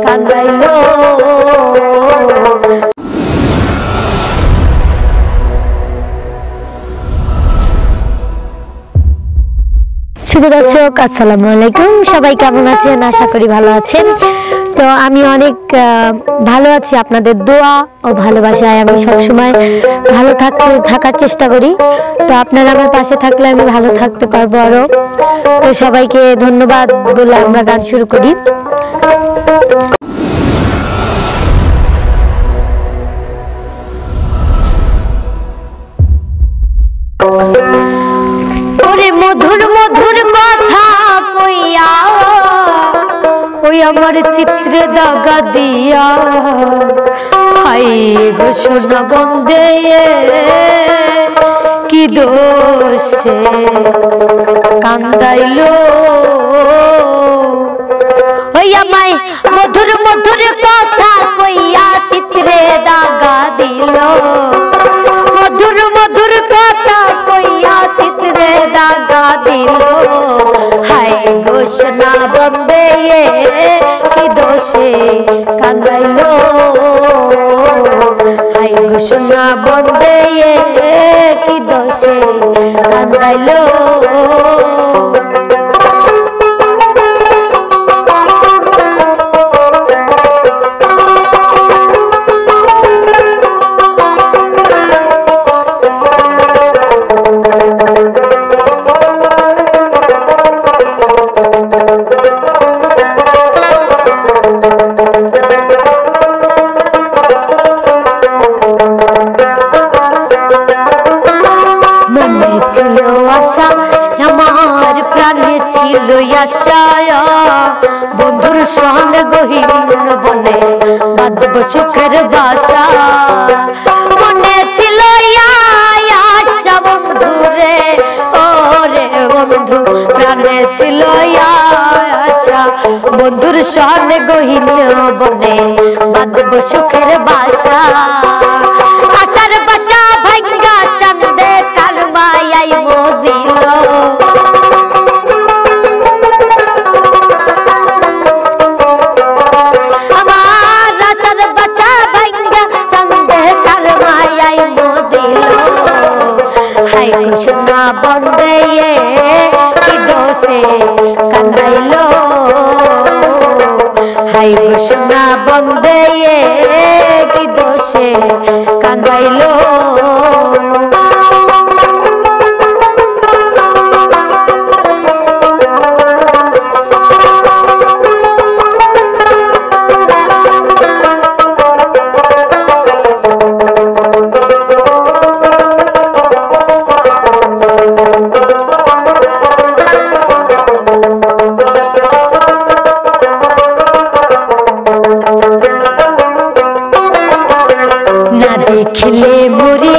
কান্দাইলো। শুভ দর্শক, আসসালামু আলাইকুম। সবাই কেমন আছেন? আশা করি ভালো আছেন। তো আমি অনেক ভালো আছি। আপনাদের দোয়া ও ভালোবাসায় আমি সবসময় ভালো থাকার চেষ্টা করি। তো আপনারা আমার পাশে থাকলে আমি ভালো থাকতে পারবো আরো। তো সবাইকে ধন্যবাদ বলে আমরা গান শুরু করি। ওরে মধুর মধুর কথা কইয়া ওই আমার চিত্রে দাগা দিয়া, হাই গো সোনা বন্দে কি দোষে কান্দাইলো। ওই আমায় মধুর মধুর কথা কইয়া চিত্রে দাগা দিল, মধুর মধুর কথা কইয়া চিত্রে দাগা দিল। হাই গো সোনা বন্দে কি দোষে কান্দাইলো, হাই গো সোনা বন্দে কি দোষে কান্দাইলো। ছিল আশা আমার প্রাণে ছিল আশা, বন্ধুর সঙ্গে গহীন বনে বাঁধব সুখের বাঁচা। মনে ছিল আশা বন্ধু রে, ওরে বন্ধু প্রাণে ছিল আশা, বন্ধুর সঙ্গে গহীন বনে বাঁধব সুখের বাসা। আশার বাসা ভাঙ্গা চাঁদে কার মায়াই মজিল, আমার আশার বাসা ভাঙ্গা চাঁদে কার মায়াই মজিল। হাই গো সোনা বন্দে কি দোষে কান্দাইলো, হাই গো সোনা বন্দে কি দোষে কান্দাইলো। দেখিলে মরি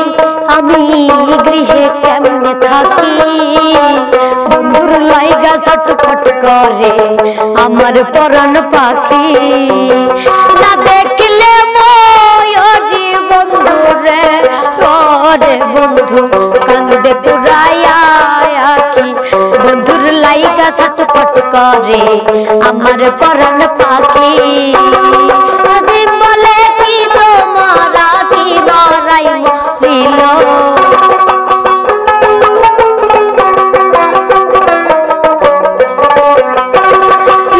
আমি গৃহে কেমনে থাকি, বন্ধুর লাইগা ছটফট করে আমার পরাণ পাখি। না দেখিলে ময়ূরী বন্ধু রে, ওরে বন্ধু কান্দে পুরাইয়া আঁখি, বন্ধুর লাইগা ছটফট করে আমার পরাণ পাখি। বলে কি তোমারা কি লড়াই মরিল,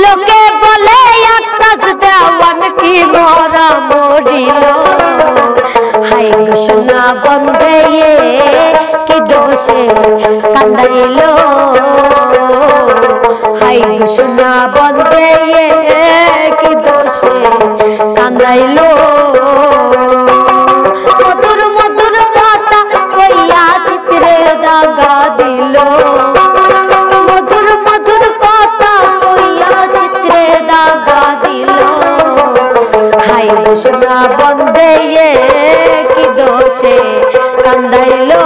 লোকে বলে আকাশ দেওয়ান কি মরা মরিল। হাই গো সোনা বন্দে কি দোষে কান্দাইলো, হাই গো সোনা বন্দে কি দোষে কান্দাইলো। মধুর মধুর কথা কইয়া চিত্রে দাগা দিল, মধুর মধুর কথা কইয়া চিত্রে দাগা দিল। হাই গো সোনা বন্দে কি দোষে কান্দাইলো,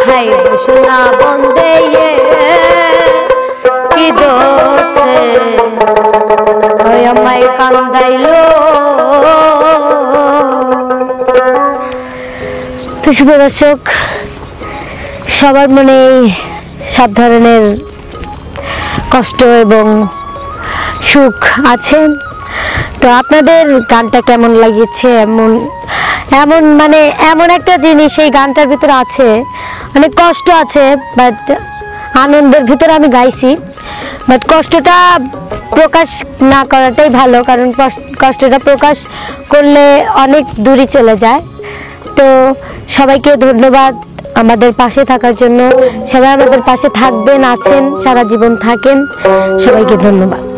হাই গো সোনা বন্দে কি দোষে আমায় কান্দাইলো। তো শুভ দর্শক, সবার মনে সব ধরনের কষ্ট এবং সুখ আছে। তো আপনাদের গানটা কেমন লাগিয়েছে? এমন এমন মানে এমন একটা জিনিস এই গানটার ভিতরে আছে, অনেক কষ্ট আছে, বাট আনন্দের ভিতরে আমি গাইছি। বাট কষ্টটা প্রকাশ না করাটাই ভালো, কারণ কষ্টটা প্রকাশ করলে অনেক দূরে চলে যায়। তো সবাইকে ধন্যবাদ আমাদের পাশে থাকার জন্য। সবাই আমাদের পাশে থাকবেন, আছেন, সারা জীবন থাকেন। সবাইকে ধন্যবাদ।